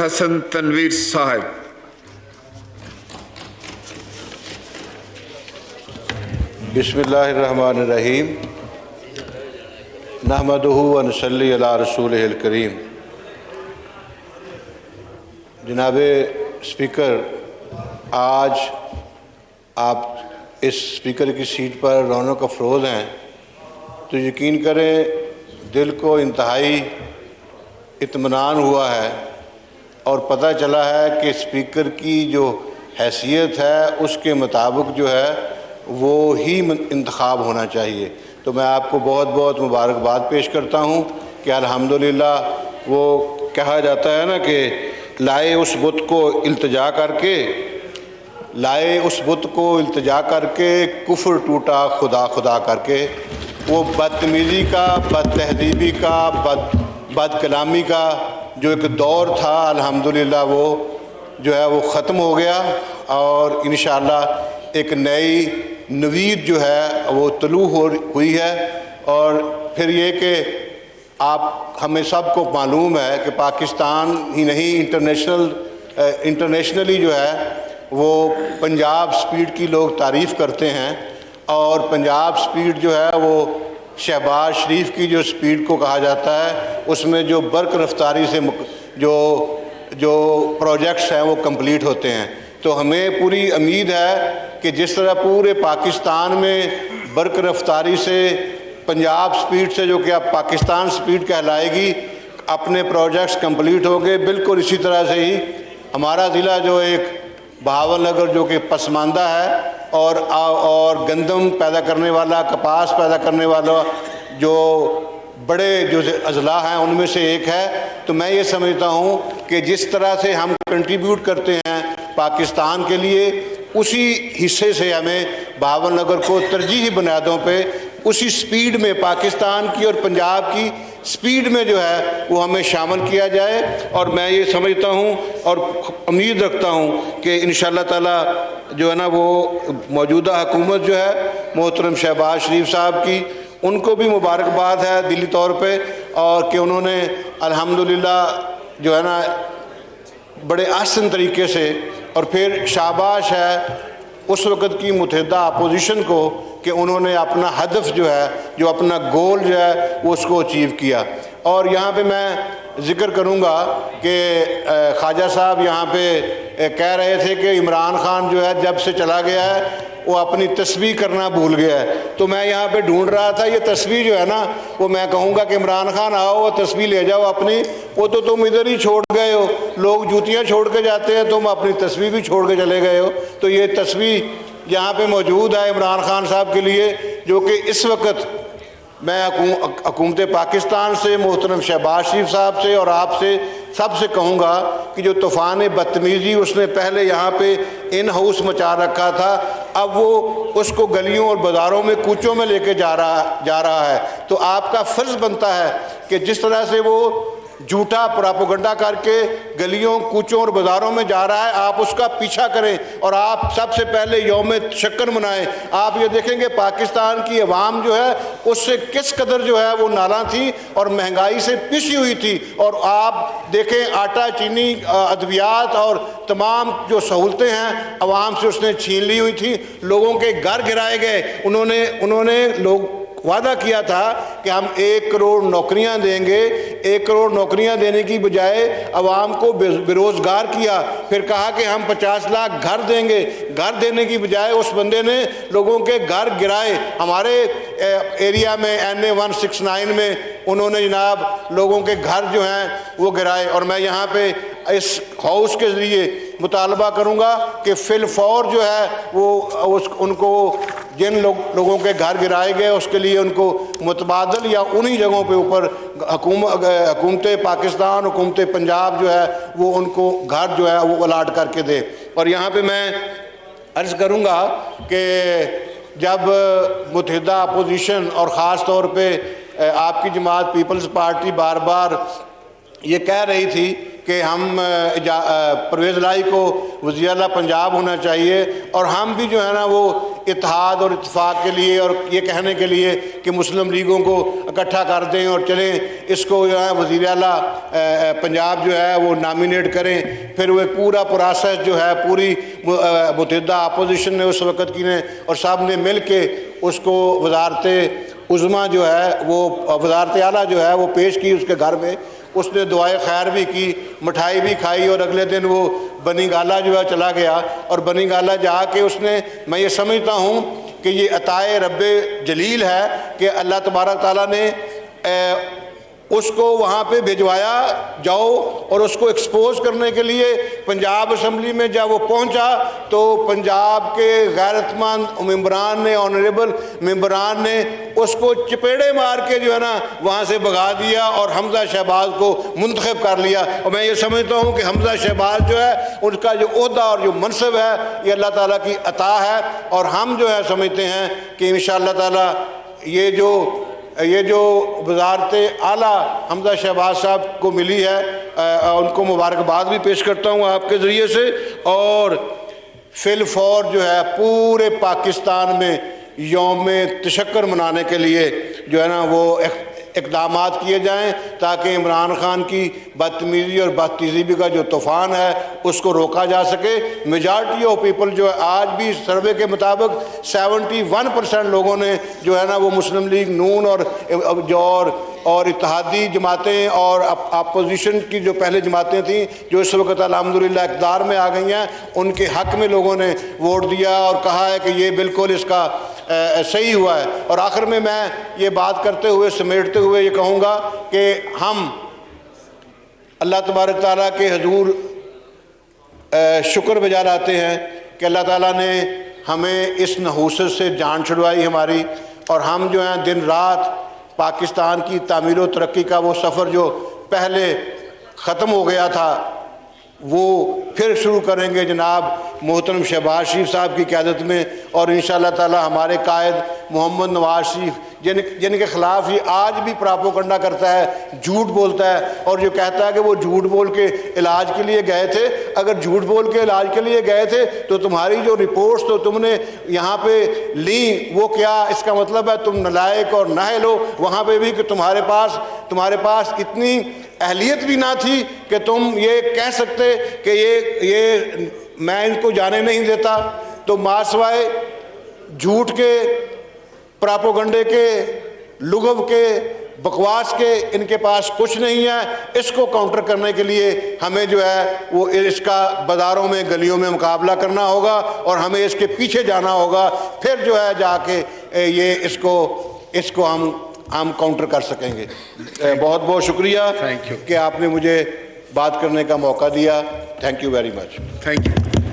हसन तनवीर साहब। बिस्मिल्लाहिर्रहमानिर्रहीम। नहमदुहु व नसल्ली अला रसूलिहिल करीम। जनाब स्पीकर, आज आप इस स्पीकर की सीट पर रौनक अफरोज़ हैं, तो यकीन करें दिल को इंतहाई इत्मीनान हुआ है और पता चला है कि स्पीकर की जो हैसियत है उसके मुताबिक जो है वो ही इंतखाब होना चाहिए। तो मैं आपको बहुत बहुत मुबारकबाद पेश करता हूँ कि अल्हम्दुलिल्लाह, वो कहा जाता है ना कि लाए उस बुत को इल्तिजा करके, लाए उस बुत को इल्तिजा करके कुफ्र टूटा खुदा खुदा करके। वो बदतमीज़ी का, बदतहज़ीबी का, बद कलामी का जो एक दौर था, अल्हम्दुलिल्लाह वो जो है वो ख़त्म हो गया और इंशाअल्लाह एक नई नवीद जो है वो तलू हुई है। और फिर ये कि आप हमें सबको मालूम है कि पाकिस्तान ही नहीं, इंटरनेशनली जो है वो पंजाब स्पीड की लोग तारीफ़ करते हैं। और पंजाब स्पीड जो है वो शहबाज शरीफ की जो स्पीड को कहा जाता है, उसमें जो बर्क रफ्तारी से जो प्रोजेक्ट्स हैं वो कंप्लीट होते हैं। तो हमें पूरी उम्मीद है कि जिस तरह पूरे पाकिस्तान में बर्क रफ्तारी से पंजाब स्पीड से, जो कि अब पाकिस्तान स्पीड कहलाएगी, अपने प्रोजेक्ट्स कंप्लीट होंगे, बिल्कुल इसी तरह से ही हमारा ज़िला जो एक बहावलनगर जो कि पसमानदा है और गंदम पैदा करने वाला, कपास पैदा करने वाला जो बड़े जो अजला हैं उनमें से एक है। तो मैं ये समझता हूँ कि जिस तरह से हम कंट्रीब्यूट करते हैं पाकिस्तान के लिए, उसी हिस्से से हमें बहावलनगर को तरजीही बुनियादों पे उसी स्पीड में, पाकिस्तान की और पंजाब की स्पीड में जो है वो हमें शामिल किया जाए। और मैं ये समझता हूँ और उम्मीद रखता हूँ कि इंशाअल्लाह ताला जो है ना वो मौजूदा हुकूमत जो है मोहतरम शहबाज शरीफ साहब की, उनको भी मुबारकबाद है दिली तौर पे, और कि उन्होंने अल्हम्दुलिल्लाह जो है ना बड़े आसान तरीके से, और फिर शाबाश है उस वक़्त की मुतहदा अपोजिशन को कि उन्होंने अपना हदफ जो है, जो अपना गोल जो है वो उसको अचीव किया। और यहाँ पे मैं ज़िक्र करूँगा कि ख्वाजा साहब यहाँ पे कह रहे थे कि इमरान खान जो है जब से चला गया है वो अपनी तस्बीह करना भूल गया है। तो मैं यहाँ पे ढूंढ रहा था, ये तस्बीह जो है ना वो मैं कहूँगा कि इमरान खान आओ वो तस्बीह ले जाओ अपनी, वो तो तुम इधर ही छोड़ गए हो। लोग जूतियाँ छोड़ के जाते हैं, तुम अपनी तस्बीह भी छोड़ के चले गए हो। तो ये तस्बीह यहाँ पे मौजूद है इमरान खान साहब के लिए, जो कि इस वक्त मैं हुकूमत पाकिस्तान से, मोहतरम शहबाज शरीफ साहब से और आपसे सबसे कहूँगा कि जो तूफ़ान बदतमीज़ी उसने पहले यहाँ पे इन हाउस मचा रखा था, अब वो उसको गलियों और बाज़ारों में, कूचों में लेके जा रहा है। तो आपका फ़र्ज़ बनता है कि जिस तरह से वो झूठा प्रोपेगेंडा करके गलियों, कूचों और बाज़ारों में जा रहा है, आप उसका पीछा करें और आप सबसे पहले यौम शक्कर मनाएं। आप ये देखेंगे पाकिस्तान की अवाम जो है उससे किस कदर जो है वो नाराज़ थी और महंगाई से पिसी हुई थी। और आप देखें आटा, चीनी, अद्वियात और तमाम जो सहूलतें हैं अवाम से उसने छीन ली हुई थी। लोगों के घर गिराए गए। उन्होंने लोग वादा किया था कि हम 1 करोड़ नौकरियां देंगे। 1 करोड़ नौकरियां देने की बजाय अवाम को बेरोज़गार किया। फिर कहा कि हम 50 लाख घर देंगे। घर देने की बजाय उस बंदे ने लोगों के घर गिराए। हमारे एरिया में NA 169 में उन्होंने जनाब लोगों के घर जो हैं वो गिराए। और मैं यहाँ पे इस हाउस के ज़रिए मुतालबा करूँगा कि फिलफौर जो है वो उनको जिन लोगों के घर गिराए गए उसके लिए उनको मुतबादल या उन्हीं जगहों पे ऊपर हुकूमत पाकिस्तान, हुकूमत पंजाब जो है वो उनको घर जो है वो अलाट करके दे। और यहाँ पे मैं अर्ज़ करूँगा कि जब मुतहदा अपोजिशन और ख़ास तौर पे आपकी जमात पीपल्स पार्टी बार बार ये कह रही थी कि हम परवेज़ लाई को वज़ीर आला पंजाब होना चाहिए, और हम भी जो है ना वो इत्तेहाद और इत्तेफाक के लिए और ये कहने के लिए कि मुस्लिम लीगों को इकट्ठा कर दें और चलें इसको जो है वज़ीर आला पंजाब जो है वो नामिनेट करें। फिर वो पूरा प्रोसेस जो है पूरी मुतहदा अपोजिशन ने उस वक़्त की ने और सब ने मिल के उसको वज़ारत उज़्मा जो है वो वज़ारत आला जो है वो पेश की उसके घर में। उसने दुआए खैर भी की, मिठाई भी खाई और अगले दिन वो बनी गाला जो है चला गया। और बनी गाला जाके उसने, मैं ये समझता हूँ कि ये अताए रब्बे जलील है कि अल्लाह तबारक ताला ने उसको वहाँ पे भिजवाया जाओ और उसको एक्सपोज करने के लिए पंजाब असम्बली में जब वो पहुँचा तो पंजाब के गैरतमंद मेंबरान ने, ऑनरेबल मेंबरान ने उसको चपेड़े मार के जो है ना वहाँ से भगा दिया और हमजा शहबाज को मुंतखब कर लिया। और मैं ये समझता हूँ कि हमजा शहबाज जो है उनका जो ओहदा और जो मनसब है ये अल्लाह ताला की अता है। और हम जो है समझते हैं कि इंशाअल्लाह ताला ये जो वज़ारत आला हमजा शहबाज साहब को मिली है उनको मुबारकबाद भी पेश करता हूँ आपके ज़रिए से। और फिलफौर जो है पूरे पाकिस्तान में यौम तशक्कुर मनाने के लिए जो है ना वो इक़दामात किए जाएं ताकि इमरान खान की बदतमीज़ी और बदतहज़ीबी का जो तूफ़ान है उसको रोका जा सके। मेजॉरिटी ऑफ पीपल जो है आज भी सर्वे के मुताबिक 71% लोगों ने जो है ना वो मुस्लिम लीग नून और इत्तेहादी जमातें और अपोजिशन की जो पहले जमातें थीं जो इस वक्त अल्हम्दुलिल्लाह इक़्तिदार में आ गई हैं उनके हक़ में लोगों ने वोट दिया और कहा है कि ये बिल्कुल इसका सही हुआ है। और आखिर में मैं ये बात करते हुए समेटते हुए ये कहूँगा कि हम अल्लाह तबारक ताला के हुज़ूर शुक्र बजा लाते हैं कि अल्लाह ताला ने हमें इस नहूसत से जान छुड़वाई हमारी। और हम जो हैं दिन रात पाकिस्तान की तामीर व तरक्की का वो सफ़र जो पहले ख़त्म हो गया था वो फिर शुरू करेंगे जनाब मोहतरम शहबाज शरीफ साहब की क़यादत में। और इंशाअल्लाह ताला हमारे कायद मोहम्मद नवाज शरीफ जिनके ख़िलाफ़ ये आज भी प्रापोगंडा करता है, झूठ बोलता है और जो कहता है कि वो झूठ बोल के इलाज के लिए गए थे। अगर झूठ बोल के इलाज के लिए गए थे तो तुम्हारी जो रिपोर्ट्स तो तुमने यहाँ पे ली वो क्या इसका मतलब है तुम नालायक और नाअहल हो। वहाँ पे भी कि तुम्हारे पास इतनी अहलियत भी ना थी कि तुम ये कह सकते कि ये मैं इनको जाने नहीं देता। तो मासवाए झूठ के, प्रापोगंडे के, लुग़व के, बकवास के इनके पास कुछ नहीं है। इसको काउंटर करने के लिए हमें जो है वो इसका बाज़ारों में गलियों में मुकाबला करना होगा और हमें इसके पीछे जाना होगा। फिर जो है जाके ये इसको हम काउंटर कर सकेंगे। बहुत बहुत शुक्रिया थैंक यू कि आपने मुझे बात करने का मौका दिया। Thank you very much. Thank you.